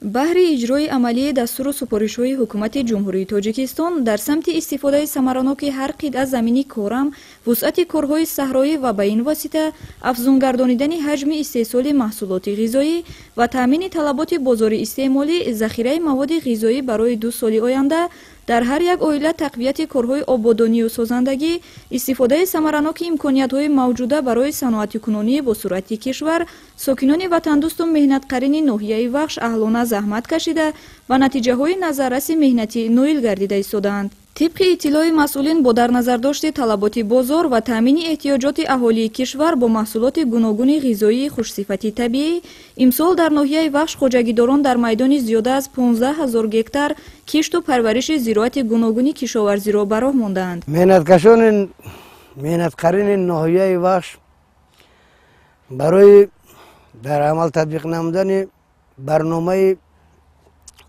баҳри иҷрои амалии дастуру супоришҳои ҳукумати ҷумҳурии тоҷикистон дар самти истифодаи самараноки ҳар қитъа замини корам, вусъати корҳои саҳроӣ ва ба ин восита афзун гардонидани ҳаҷми истеҳсоли маҳсулоти ғизоӣ ва таъмини талаботи бозори истеъмолӣ захираи маводи ғизоӣ барои 2 соли оянда дар ҳар як оила тақвияти корҳои ободонию созандагӣ, истифодаи самараноки имкониятҳои мавҷуда барои саноати кунонии босуръати кишвар, сокинони ватандӯсту меҳнатқарини ноҳияи Вахш аҳлона заҳмат кашида ва натиҷаҳои назарраси меҳнатӣ ноил гардида истодаанд. тибқи иттилои масъулин бо дар назардошти талаботи бозор ва таъмини эҳтиёҷоти аҳолии кишвар бо маҳсулоти гуногуни ғизоии хушсифати табиӣ, имсол дар ноҳияи Вахш хоҷагидорон дар майдони зиёда аз 15 000 гектар кишту парвариши зироати гуногуни кишоварзиро ба роҳ мондаанд. меҳнаткашони меҳнатқарини ноҳияи Вахш барои дар амал татбиқ намудани барномаи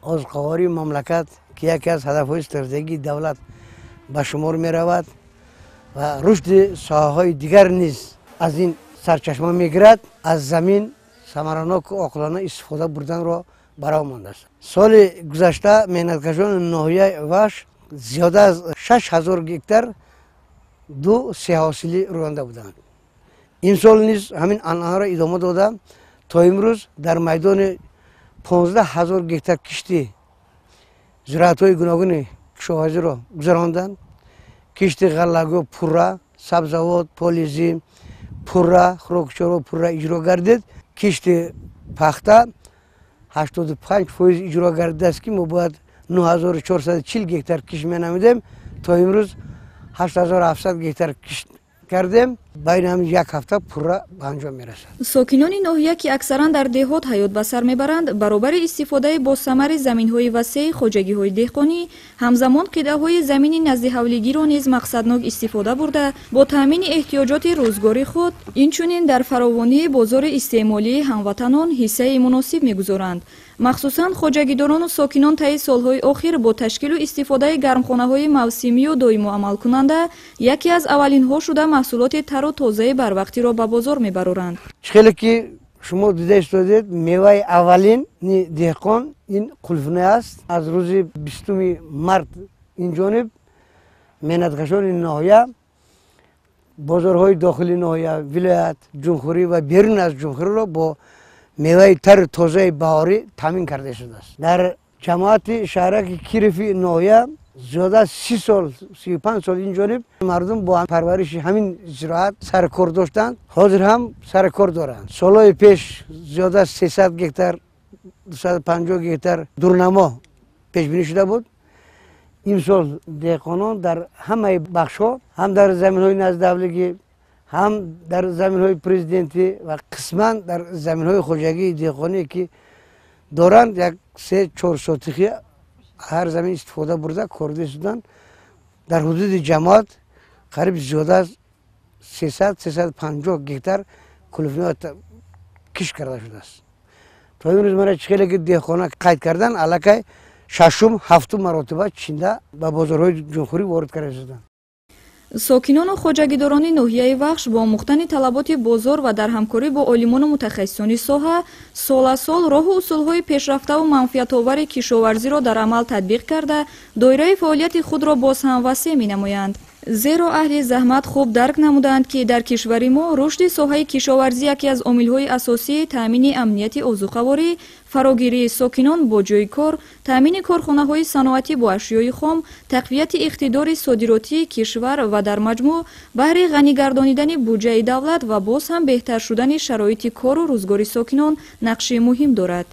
озуқавории мамлакат ки яке аз ҳадафҳои стратегии давлат ба шумор меравад ва рушди соҳаҳои дигар низ аз ин сарчашма мегирад, аз замин самараноку оқилона истифода бурданро баро мондааст. соли гузашта меҳнаткашони ноҳияи Вахш зиёда аз 6 000 гектар 2 сеҳосилӣ рӯянда буданд. имсол низ ҳамин анъанаро идома дода то имрӯз дар майдони 15 000 гектар кишти зироатҳои гуногуни кишоварзиро гузаронданд. кишти ғаллагӯ пурра, сабзавот, полизи пурра, хӯрокчоро пурра иҷро гардид. кишти пахта 85% иҷро гардидааст ки мо бояд 9440 гектар кишт менамудем, то имрӯз 8700 гектар кишт кардем. байни ҳамин як ҳафта пурра ба анҷом мерасад. сокинони ноҳия ки аксаран дар деҳот ҳаёт ба сар мебаранд, баробари истифодаи босамари заминҳои васеъи хоҷагиҳои деҳқонӣ, ҳамзамон қитъаҳои замини назди ҳавлигиро низ мақсаднок истифода бурда, бо таъмини эҳтиёҷоти рӯзгори худ, инчунин дар фаровонии бозори истеъмолии ҳамватанон ҳиссаи муносиб мегузоранд. махсусан хоҷагидорону сокинон таи солҳои охир бо ташкилу истифодаи гармхонаҳои мавсимию доиму амалкунанда яке аз аввалинҳо шуда маҳсулоти тару тозаи барвақтиро ба бозор мебароранд. хеле ки шумо дида истодед, меваи аввалини деҳқон ин қулфне аст. аз рӯзи 20 март инҷониб меҳнаткашони ноҳия бозорҳои дохили ноҳия, вилоят, ҷумҳурӣ ва берун аз ҷумҳуриро бо меваи тари тозаи баҳорӣ таъмин карда шудааст. дар ҷамоати шаҳраки Кирифи ноҳия зиёда аз 30 сол 35 сол инҷониб мардум бо парвариши ҳамин зироат сари кор доштанд, ҳозир ҳам сари кор доранд. солҳои пеш зиёда аз 300 гектар 250 гектар дурнамо пешбинӣ шуда буд. имсол деҳқонон дар ҳамаи бахшҳо, ҳам дар заминҳои наздавлигӣ, ҳам дар заминҳои президентӣ ва қисман дар заминҳои хоҷагии деҳқоние ки доранд, як 3-4 сотихи ҳар замин истифода бурда корда истоданд. дар ҳудуди ҷамоат қариб зиёда аз 300-350 гектар кулуфниҳо кишт карда шудааст. то имрӯз мара хеле ки деҳқона қайд кардан, аллакай 6-7 маротиба чинда ба бозорҳои ҷумҳурӣ ворид карда шуданд. сокинону хоҷагидорони ноҳияи Вахш бо омӯхтани талаботи бозор ва дар ҳамкорӣ бо олимону мутахассисони соҳа соласол роҳу усулҳои пешрафтаву манфиатовари кишоварзиро дар амал татбиқ карда, доираи фаъолияти худро боз ҳам васеъ менамоянд. зеро аҳли заҳмат хуб дарк намуданд ки дар кишвари мо рушди соҳаи кишоварзӣ яке аз омилҳои асосии таъмини амнияти озуқаворӣ, фарогирии сокинон бо ҷойи кор, таъмини корхонаҳои саноатӣ бо ашёи хом, тақвияти иқтидори содиротии кишвар ва дар маҷмӯъ баҳри ғанӣ гардонидани буҷаи давлат ва боз ҳам беҳтар шудани шароити кору рӯзгори сокинон нақши муҳим дорад.